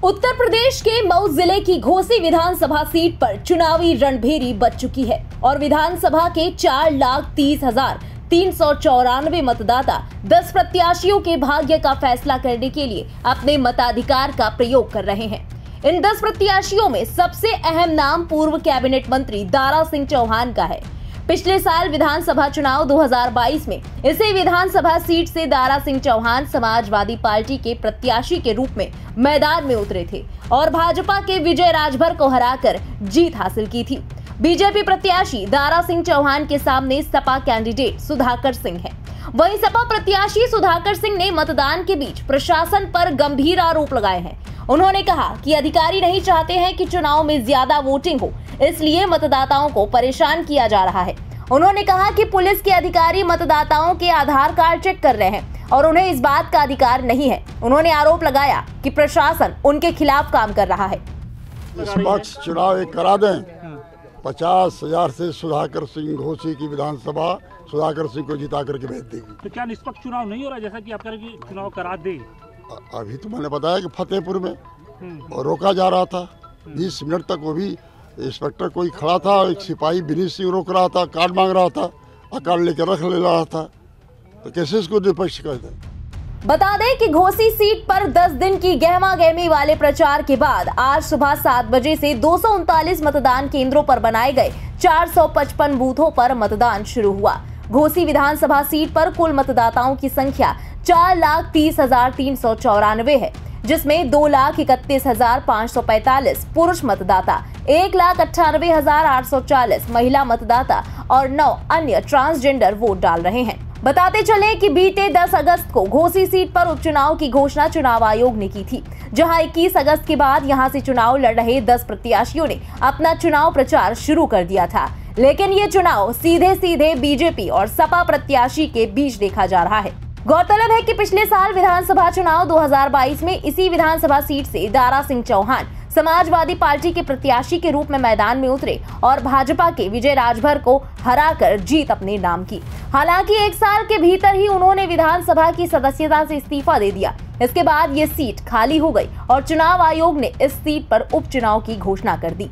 उत्तर प्रदेश के मऊ जिले की घोसी विधानसभा सीट पर चुनावी रणभेरी बच चुकी है और विधानसभा के 4,30,394 मतदाता 10 प्रत्याशियों के भाग्य का फैसला करने के लिए अपने मताधिकार का प्रयोग कर रहे हैं। इन 10 प्रत्याशियों में सबसे अहम नाम पूर्व कैबिनेट मंत्री दारा सिंह चौहान का है। पिछले साल विधानसभा चुनाव 2022 में इसी विधानसभा सीट से दारा सिंह चौहान समाजवादी पार्टी के प्रत्याशी के रूप में मैदान में उतरे थे और भाजपा के विजय राजभर को हराकर जीत हासिल की थी। बीजेपी प्रत्याशी दारा सिंह चौहान के सामने सपा कैंडिडेट सुधाकर सिंह है। वहीं सपा प्रत्याशी सुधाकर सिंह ने मतदान के बीच प्रशासन पर गंभीर आरोप लगाए हैं। उन्होंने कहा कि अधिकारी नहीं चाहते हैं कि चुनाव में ज्यादा वोटिंग हो, इसलिए मतदाताओं को परेशान किया जा रहा है। उन्होंने कहा कि पुलिस के अधिकारी मतदाताओं के आधार कार्ड चेक कर रहे हैं और उन्हें इस बात का अधिकार नहीं है। उन्होंने आरोप लगाया कि प्रशासन उनके खिलाफ काम कर रहा है। निष्पक्ष चुनाव एक करा दें। 50,000 से सुधाकर सिंह घोसी की विधानसभा सुधाकर सिंह को जिता करके भेज देगी। तो क्या निष्पक्ष चुनाव नहीं हो रहा जैसा कि आप कह रहे हैं कि चुनाव करा दे? अभी तो मैंने बताया कि फतेहपुर में और रोका जा रहा था 20 मिनट तक। वो भी इंस्पेक्टर कोई खड़ा था, एक सिपाही विनीत सिंह रोक रहा था, कार्ड मांग रहा था, कार्ड लेकर रख ले रहा था। तो कैसे इसको निष्पक्ष कर दें? बता दें कि घोसी सीट पर 10 दिन की गहमा गहमी वाले प्रचार के बाद आज सुबह 7 बजे से 239 मतदान केंद्रों पर बनाए गए 455 बूथों पर मतदान शुरू हुआ। घोसी विधानसभा सीट पर कुल मतदाताओं की संख्या 4,30,394 है, जिसमें 2,31,545 पुरुष मतदाता, 1,98,840 महिला मतदाता और 9 अन्य ट्रांसजेंडर वोट डाल रहे हैं। बताते चले कि बीते 10 अगस्त को घोसी सीट पर उपचुनाव की घोषणा चुनाव आयोग ने की थी, जहां 21 अगस्त के बाद यहां से चुनाव लड़ रहे 10 प्रत्याशियों ने अपना चुनाव प्रचार शुरू कर दिया था। लेकिन ये चुनाव सीधे बीजेपी और सपा प्रत्याशी के बीच देखा जा रहा है। गौरतलब है कि पिछले साल विधानसभा चुनाव 2022 में इसी विधानसभा सीट से दारा सिंह चौहान समाजवादी पार्टी के प्रत्याशी के रूप में मैदान में उतरे और भाजपा के विजय राजभर को हराकर जीत अपने नाम की। हालांकि 1 साल के भीतर ही उन्होंने विधानसभा की सदस्यता से इस्तीफा दे दिया। इसके बाद ये सीट खाली हो गई और चुनाव आयोग ने इस सीट पर उपचुनाव की घोषणा कर दी।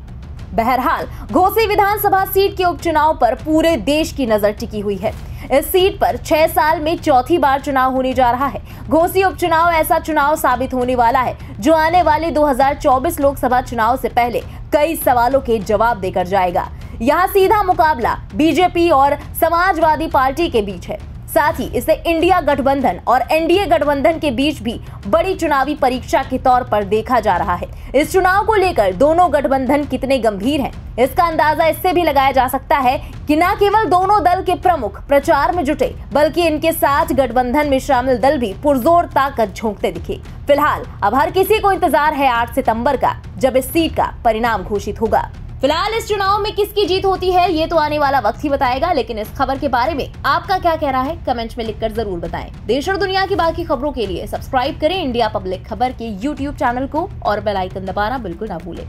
बहरहाल घोसी विधानसभा सीट के उपचुनाव पर पूरे देश की नजर टिकी हुई है। इस सीट पर 6 साल में चौथी बार चुनाव होने जा रहा है। घोसी उपचुनाव ऐसा चुनाव साबित होने वाला है जो आने वाले 2024 लोकसभा चुनाव से पहले कई सवालों के जवाब देकर जाएगा। यहाँ सीधा मुकाबला बीजेपी और समाजवादी पार्टी के बीच है। साथ ही इसे इंडिया गठबंधन और एनडीए गठबंधन के बीच भी बड़ी चुनावी परीक्षा के तौर पर देखा जा रहा है। इस चुनाव को लेकर दोनों गठबंधन कितने गंभीर हैं, इसका अंदाजा इससे भी लगाया जा सकता है कि न केवल दोनों दल के प्रमुख प्रचार में जुटे, बल्कि इनके साथ गठबंधन में शामिल दल भी पुरजोर ताकत झोंकते दिखे। फिलहाल अब हर किसी को इंतजार है 8 सितंबर का, जब इस सीट का परिणाम घोषित होगा। फिलहाल इस चुनाव में किसकी जीत होती है ये तो आने वाला वक्त ही बताएगा, लेकिन इस खबर के बारे में आपका क्या कहना है कमेंट्स में लिखकर जरूर बताएं। देश और दुनिया की बाकी खबरों के लिए सब्सक्राइब करें इंडिया पब्लिक खबर के YouTube चैनल को और बेल आइकन दबाना बिल्कुल ना भूलें।